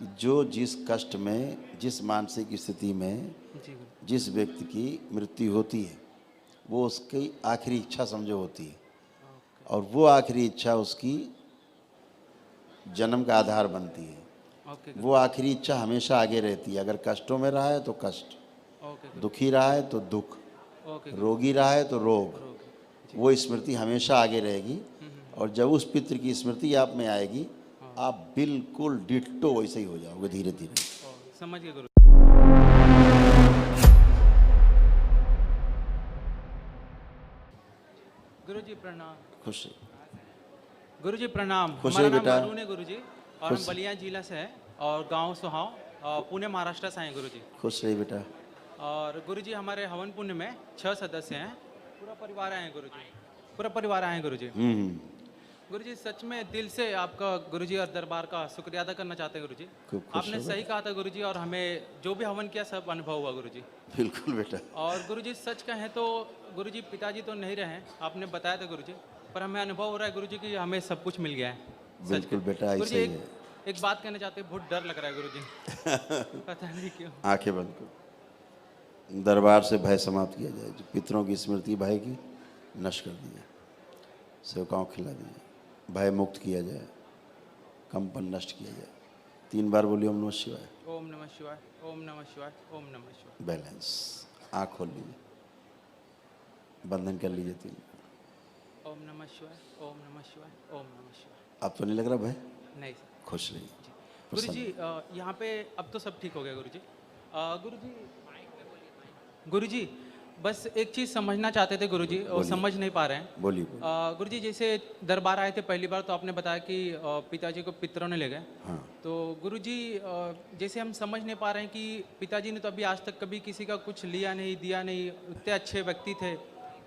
कि जो जिस कष्ट में, जिस मानसिक स्थिति में जी जिस व्यक्ति की मृत्यु होती है, वो उसकी आखिरी इच्छा समझो होती है, और वो आखिरी इच्छा उसकी जन्म का आधार बनती है। ओके वो आखिरी इच्छा हमेशा आगे रहती है। अगर कष्टों में रहा है तो कष्ट, ओके दुखी रहा है तो दुख, ओके रोगी रहा है तो रोग, रोग जी वो स्मृति हमेशा आगे रहेगी। और जब उस पितृ की स्मृति आप में आएगी, आप बिल्कुल डिट्टो वैसे ही हो जाओगे धीरे धीरे। समझ गए गुरु। गुरु जी प्रणाम। खुश गुरु जी प्रणाम। खुश हमारा रहिए नाम बेटा। अरुण है गुरु जी, और हम खुश बलिया जिला से हैं और गांव सुहाव पुणे महाराष्ट्र से हैं गुरु जी। खुश रहिए बेटा। और गुरु जी हमारे हवन पुण्य में 6 सदस्य हैं, पूरा परिवार आए हैं गुरु जी, पूरा परिवार आए हैं गुरु जी। गुरु जी सच में दिल से आपका गुरु जी और दरबार का शुक्रिया अदा करना चाहते हैं गुरु जी। खूब खुश आपने हो सही बेटा। कहा था गुरु जी, और हमें जो भी हवन किया सब अनुभव हुआ गुरु जी। बिल्कुल बेटा। और गुरु जी सच कहें तो गुरु जी पिताजी तो नहीं रहे हैं, आपने बताया था गुरु जी, पर हमें अनुभव हो रहा है गुरु जी कि हमें सब कुछ मिल गया है। सच बिल्कुल कहें बेटा, गुरु जी, ऐसा ही है। एक बात कहना चाहते हैं, बहुत डर लग रहा है गुरु जी। पता नहीं क्यों। आंखें बंद करो। दरबार से भय समाप्त किया जाए। जो पितरों की स्मृति भय की नष्ट कर दी जाए, सेवकाओं को खिला दिया, भय मुक्त किया जाए, कंपन नष्ट किया जाए। 3 बार बोलिए ओम नमः शिवाय। ओम नमः शिवाय, ओम नमः शिवाय, ओम नमः शिवाय। बैलेंस। आँख खोल लीजिए, बंधन कर लीजिए 3। ओम नमः शिवाय, ओम नमः शिवाय, ओम नमः शिवाय। अब तो नहीं लग रहा भय? नहीं सर। खुश रहिए। जी गुरु प्रसन्न जी, रहिए। यहाँ पे अब तो सब ठीक हो गया गुरु जी। गुरु जी बस एक चीज़ समझना चाहते थे गुरु जी, और बोलिए। समझ नहीं पा रहे हैं। बोलिए बोलिए। गुरु जी जैसे दरबार आए थे पहली बार, तो आपने बताया कि पिताजी को पितरों ने ले गए। हाँ। तो गुरु जी जैसे हम समझ नहीं पा रहे हैं कि पिताजी ने तो अभी आज तक कभी किसी का कुछ लिया नहीं, दिया नहीं, इतने अच्छे व्यक्ति थे,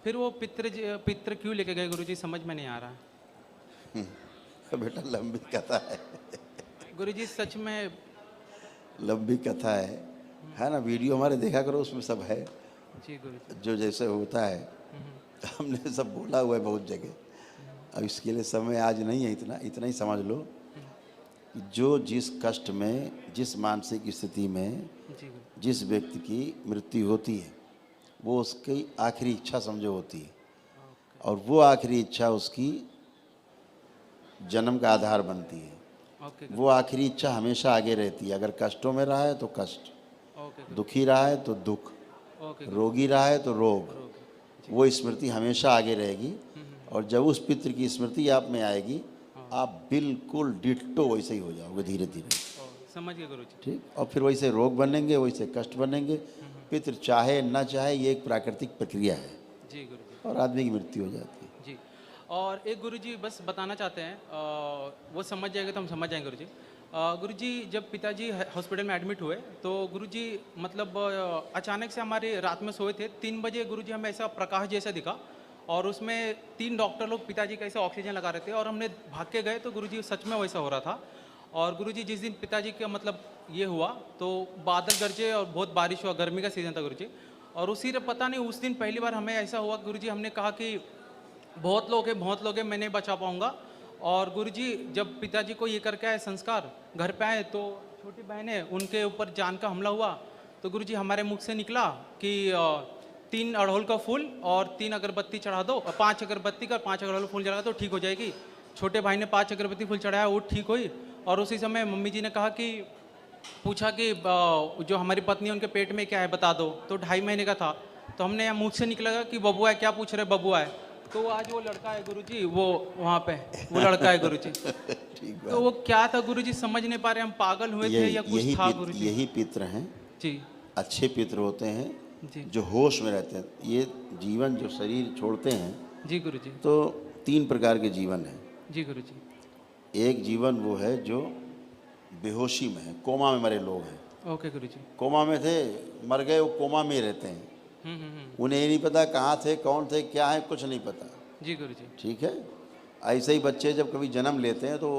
फिर वो पितर क्यों लेके गए गुरु जी, समझ में नहीं आ रहा। बेटा लंबी कथा है। गुरु जी सच में। लंबी कथा है ना। वीडियो हमारे देखा करो, उसमें सब है। जी गुरु जी। जो जैसे होता है हमने सब बोला हुआ है बहुत जगह। अब इसके लिए समय आज नहीं है, इतना ही समझ लो कि जो जिस कष्ट में, जिस मानसिक स्थिति में जी गुरु। जिस व्यक्ति की मृत्यु होती है, वो उसकी आखिरी इच्छा समझो होती है, और वो आखिरी इच्छा उसकी जन्म का आधार बनती है। ओके वो आखिरी इच्छा हमेशा आगे रहती है। अगर कष्टों में रहा है तो कष्ट, ओके दुखी रहा है तो दुख, ओके रोगी रहा है तो रोग, रोग। वो स्मृति हमेशा आगे रहेगी। और जब उस पितृ की स्मृति आप में आएगी, आप बिल्कुल डिट्टो वैसे ही हो जाओगे धीरे धीरे। समझ गए गुरु जी। ठीक। और फिर वैसे रोग बनेंगे, वैसे कष्ट बनेंगे। पितृ चाहे न चाहे, ये एक प्राकृतिक प्रक्रिया है, जी गुरु जी। और आदमी की मृत्यु हो जाती है। जी। और एक गुरु जी बस बताना चाहते हैं, वो समझ जाएंगे तो हम समझ जाएंगे गुरु जी। गुरु जी जब पिताजी हॉस्पिटल में एडमिट हुए तो गुरु जी मतलब अचानक से हमारे रात में सोए थे, 3 बजे गुरु जी हमें ऐसा प्रकाश जैसा दिखा, और उसमें 3 डॉक्टर लोग पिताजी का ऐसे ऑक्सीजन लगा रहे थे, और हमने भाग के गए तो गुरु जी सच में वैसा हो रहा था। और गुरु जी जिस दिन पिताजी का मतलब ये हुआ तो बादल गरजे और बहुत बारिश हुआ, गर्मी का सीज़न था गुरु जी। और उसी ने पता नहीं उस दिन पहली बार हमें ऐसा हुआ गुरु जी, हमने कहा कि बहुत लोग हैं, मैं नहीं बचा पाऊंगा। और गुरुजी जब पिताजी को ये करके आए संस्कार, घर पे आए तो छोटी बहन है, उनके ऊपर जान का हमला हुआ। तो गुरुजी हमारे मुख से निकला कि 3 अड़हुल का फूल और 3 अगरबत्ती चढ़ा दो, 5 अगरबत्ती का 5 अड़हुल फूल चढ़ा दो, ठीक हो जाएगी। छोटे भाई ने 5 अगरबत्ती फूल चढ़ाया, वो ठीक हुई। और उसी समय मम्मी जी ने कहा कि पूछा कि जो हमारी पत्नी है उनके पेट में क्या है बता दो, तो 2.5 महीने का था। तो हमने यहाँ मुँह से निकला कि बबुआ है, क्या पूछ रहे बबुआ है। तो आज वो लड़का है गुरुजी, वो वहाँ पे वो लड़का है गुरुजी। ठीक तो वो क्या था गुरुजी समझ नहीं पा रहे, हम पागल हुए थे या कुछ था गुरुजी। यही पितृ हैं। जी अच्छे पितृ होते हैं जी जो होश में रहते हैं। ये जीवन जो शरीर छोड़ते हैं, जी गुरुजी। तो 3 प्रकार के जीवन हैं। जी गुरुजी। एक जीवन वो है जो बेहोशी में है, कोमा में मरे लोग हैं। ओके गुरुजी। कोमा में थे, मर गए, वो कोमा में ही रहते हैं। उन्हें ये नहीं पता कहाँ थे, कौन थे, क्या है, कुछ नहीं पता। जी गुरुजी। ठीक है। ऐसे ही बच्चे जब कभी जन्म लेते हैं तो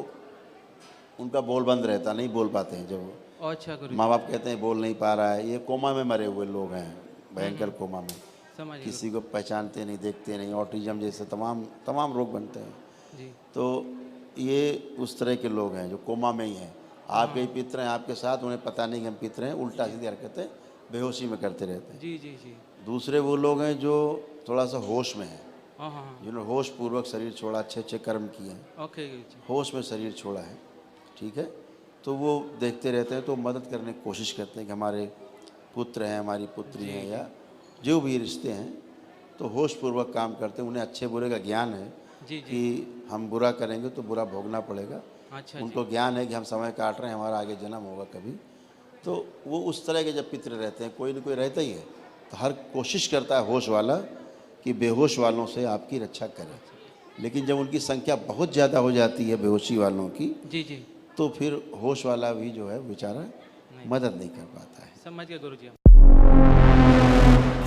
उनका बोल बंद रहता, नहीं बोल पाते हैं। जब अच्छा गुरुजी। माँ बाप कहते हैं बोल नहीं पा रहा है, ये कोमा में मरे हुए लोग हैं, भयंकर कोमा में। समझ गए किसी को पहचानते नहीं, देखते नहीं, ऑटिज्म जैसे तमाम रोग बनते हैं। जी। तो ये उस तरह के लोग हैं जो कोमा में ही हैं। आपके ही पितर हैं आपके साथ, उन्हें पता नहीं कि हम पितर हैं, उल्टा सीधी हरकतें बेहोशी में करते रहते हैं। जी जी जी। दूसरे वो लोग हैं जो थोड़ा सा होश में हैं, हाँ हाँ हाँ। जिन्होंने होश पूर्वक शरीर छोड़ा, अच्छे अच्छे कर्म किए हैं, ओके गुरुजी। होश में शरीर छोड़ा है, ठीक है। तो वो देखते रहते हैं, तो मदद करने की कोशिश करते हैं कि हमारे पुत्र हैं, हमारी पुत्री हैं, या जो भी रिश्ते हैं, तो होश पूर्वक काम करते हैं। उन्हें अच्छे बुरे का ज्ञान है जी जी। कि हम बुरा करेंगे तो बुरा भोगना पड़ेगा। अच्छा जी। उनको ज्ञान है कि हम समय काट रहे हैं, हमारा आगे जन्म होगा कभी। तो वो उस तरह के जब पितर रहते हैं, कोई न कोई रहता ही है, तो हर कोशिश करता है होश वाला कि बेहोश वालों से आपकी रक्षा करें। लेकिन जब उनकी संख्या बहुत ज़्यादा हो जाती है बेहोशी वालों की, जी जी। तो फिर होश वाला भी जो है बेचारा नहीं। मदद नहीं कर पाता है। समझ गए गुरुजी हम।